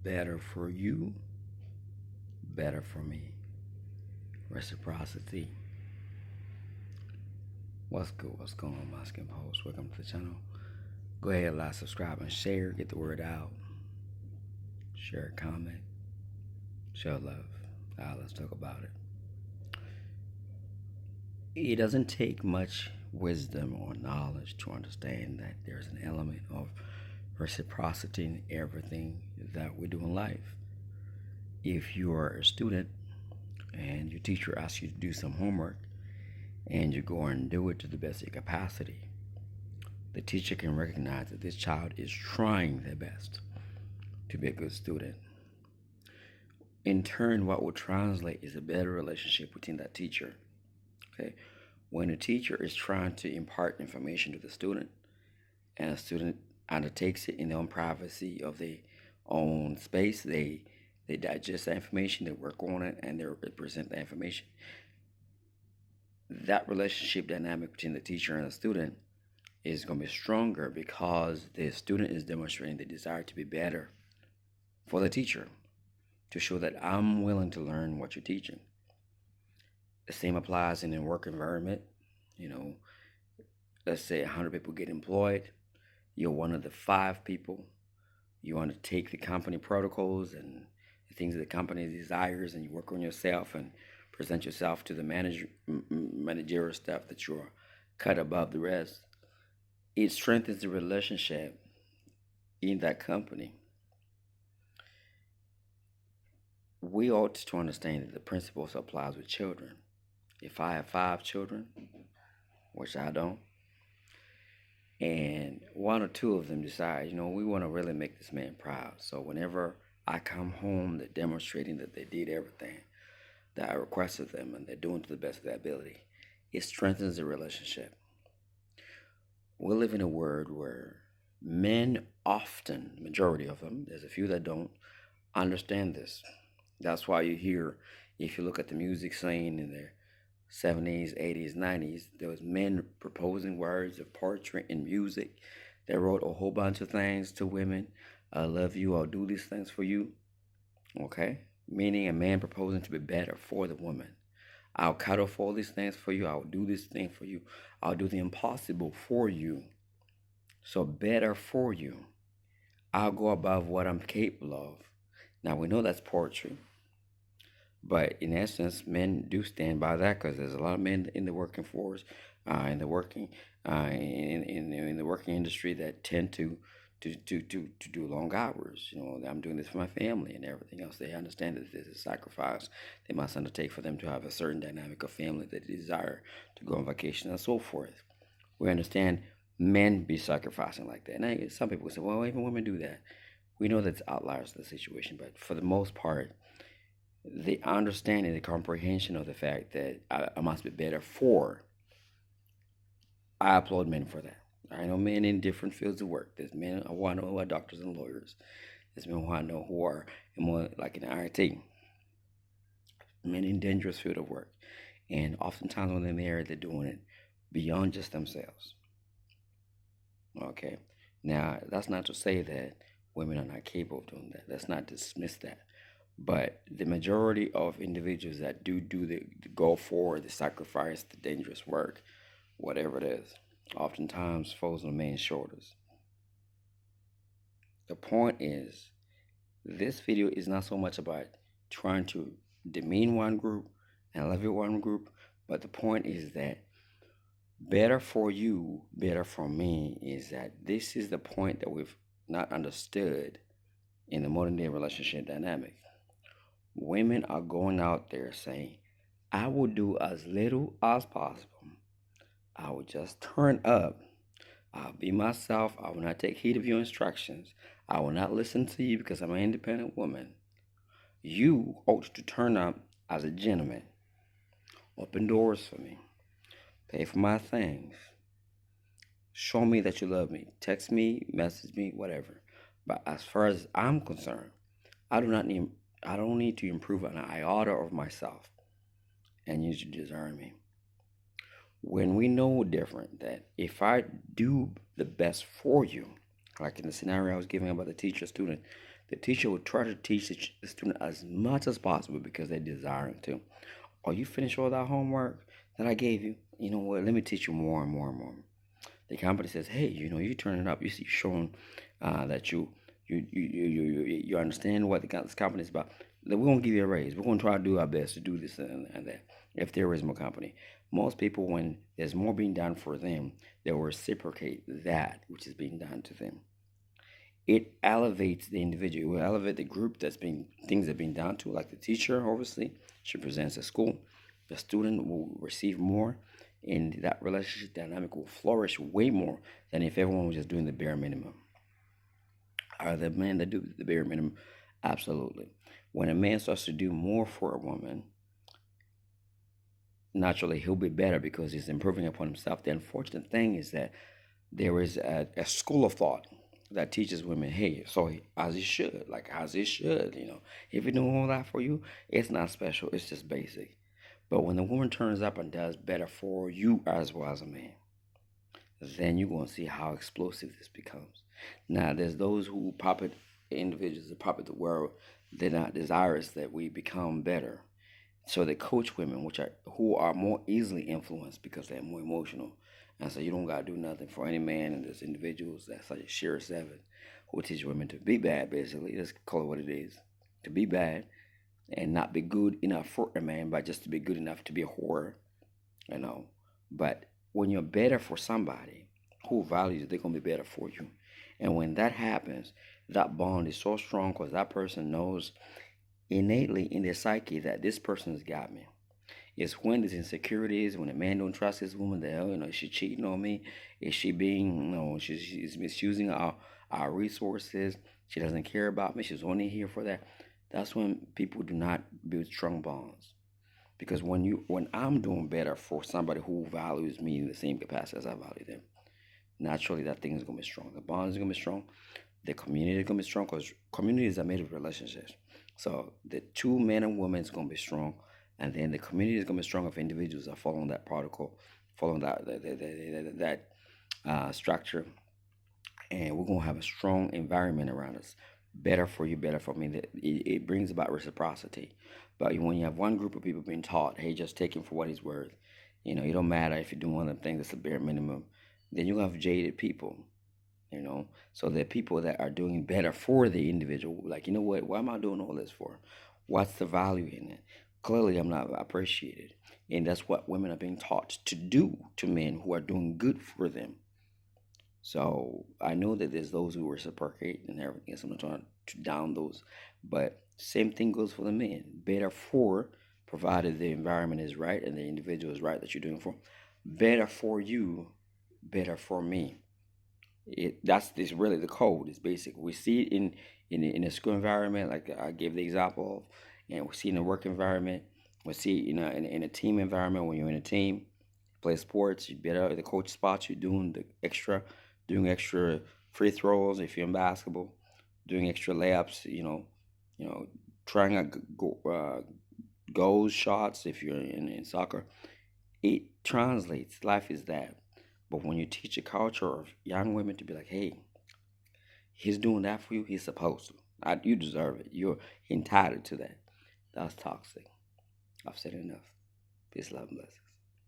Better for you, better for me. Reciprocity. What's good? What's going on, my skin post? Welcome to the channel. Go ahead, like, subscribe, and share. Get the word out. Share, comment, show love. Let's talk about it. It doesn't take much wisdom or knowledge to understand that there's an element of reciprocity in everything that we do in life. If you are a student and your teacher asks you to do some homework and you go and do it to the best of your capacity, the teacher can recognize that this child is trying their best to be a good student. In turn, what will translate is a better relationship between that teacher. Okay, when a teacher is trying to impart information to the student, and a student undertakes it in their own privacy of their own space, they digest that information, they work on it, and they present the information. That relationship dynamic between the teacher and the student is going to be stronger because the student is demonstrating the desire to be better for the teacher, to show that I'm willing to learn what you're teaching. The same applies in a work environment. Let's say 100 people get employed. You're one of the 5 people. You want to take the company protocols and the things that the company desires, and you work on yourself and present yourself to the managerial staff that you're cut above the rest. It strengthens the relationship in that company. We ought to understand that the principles applies with children. If I have 5 children, which I don't, and 1 or 2 of them decide, we want to really make this man proud. So whenever I come home, they're demonstrating that they did everything that I requested them, and they're doing to the best of their ability. It strengthens the relationship. We live in a world where men often, majority of them, there's a few that don't understand this. That's why you hear, if you look at the music scene in the 70s, 80s, 90s, there was men proposing words of poetry and music. They wrote a whole bunch of things to women. I love you, I'll do these things for you. Okay? Meaning a man proposing to be better for the woman. I'll cuddle for all these things for you. I'll do this thing for you. I'll do the impossible for you. So better for you. I'll go above what I'm capable of. Now we know that's poetry. But in essence, men do stand by that because there's a lot of men in the working force, in the working industry that tend to do long hours. I'm doing this for my family and everything else. They understand that there's a sacrifice they must undertake for them to have a certain dynamic of family that they desire to go on vacation and so forth. We understand men be sacrificing like that. Now, some people say, well, even women do that. We know that's outliers of the situation, but for the most part, the understanding, the comprehension of the fact that I must be better for, I applaud men for that. I know men in different fields of work. There's men who I know who are doctors and lawyers. There's men who I know who are more like in IT. Men in dangerous field of work. And oftentimes when they're married, they're doing it beyond just themselves. Okay. Now, that's not to say that women are not capable of doing that. Let's not dismiss that. But the majority of individuals that do the go forward, the sacrifice, the dangerous work, whatever it is, oftentimes falls on the man's shoulders. The point is, this video is not so much about trying to demean one group and elevate one group, but the point is that better for you, better for me, is that this is the point that we've not understood in the modern day relationship dynamic. Women are going out there saying, I will do as little as possible. I will just turn up. I'll be myself. I will not take heed of your instructions. I will not listen to you because I'm an independent woman. You ought to turn up as a gentleman. Open doors for me. Pay for my things. Show me that you love me. Text me, message me, whatever. But as far as I'm concerned, I don't need to improve an iota of myself, and you should desire me. When we know different, that if I do the best for you, like in the scenario I was giving about the teacher-student The teacher will try to teach the student as much as possible because they're desiring to. Are you finished all that homework that I gave you? You know what? Let me teach you more and more and more. The company says, hey, you turn it up. You see, showing that you understand what this company is about. We're gonna give you a raise. We're gonna try to do our best to do this and that. If there is more company, most people, when there's more being done for them, they will reciprocate that which is being done to them. It elevates the individual. It will elevate the group that's being things that are being done to, like the teacher. Obviously, she presents at school. The student will receive more, and that relationship dynamic will flourish way more than if everyone was just doing the bare minimum. Are the men that do the bare minimum? Absolutely. When a man starts to do more for a woman, naturally he'll be better because he's improving upon himself. The unfortunate thing is that there is a school of thought that teaches women, hey, so as he should, like as he should, if he doing all that for you, it's not special, it's just basic. But when the woman turns up and does better for you as well as a man, then you're going to see how explosive this becomes. Now, there's those who puppet individuals, that puppet the world. They're not desirous that we become better. So they coach women, who are more easily influenced because they're more emotional. And so you don't gotta do nothing for any man, and there's individuals that's like Sheer Seven who teach women to be bad, basically. Let's call it what it is. To be bad and not be good enough for a man, but just to be good enough to be a whore, you know. But when you're better for somebody who values you, they're gonna be better for you. And when that happens, that bond is so strong because that person knows innately in their psyche that this person has got me. It's when there's insecurities, when a man don't trust his woman, the hell, is she cheating on me? Is she being, she's misusing our resources? She doesn't care about me. She's only here for that. That's when people do not build strong bonds. Because when I'm doing better for somebody who values me in the same capacity as I value them, naturally that thing is gonna be strong. The bond is gonna be strong. The community is gonna be strong because communities are made of relationships. So the two men and women is gonna be strong, and then the community is gonna be strong if individuals are following that protocol, following that structure, and we're gonna have a strong environment around us. Better for you, better for me. It brings about reciprocity. But when you have one group of people being taught, hey, just take him for what he's worth, it don't matter if you're doing one of the things that's the bare minimum, then you're gonna have jaded people. So there are people that are doing better for the individual. Like, what am I doing all this for? What's the value in it? Clearly I'm not appreciated. And that's what women are being taught to do to men who are doing good for them. So I know that there's those who reciprocate and everything, so I'm not trying to down those, but same thing goes for the men. Better for, provided the environment is right and the individual is right that you're doing for. Better for you, better for me. That's this really the code. It's basic. We see it in a school environment, like I gave the example of, and we see it in a work environment. We see it in a team environment. When you're in a team, play sports, you better the coach spots you doing extra free throws if you're in basketball, doing extra layups. You know, trying out goals, shots if you're in soccer. It translates. Life is that. But when you teach a culture of young women to be like, hey, he's doing that for you, he's supposed to. You deserve it. You're entitled to that. That's toxic. I've said enough. Peace, love, and blessings.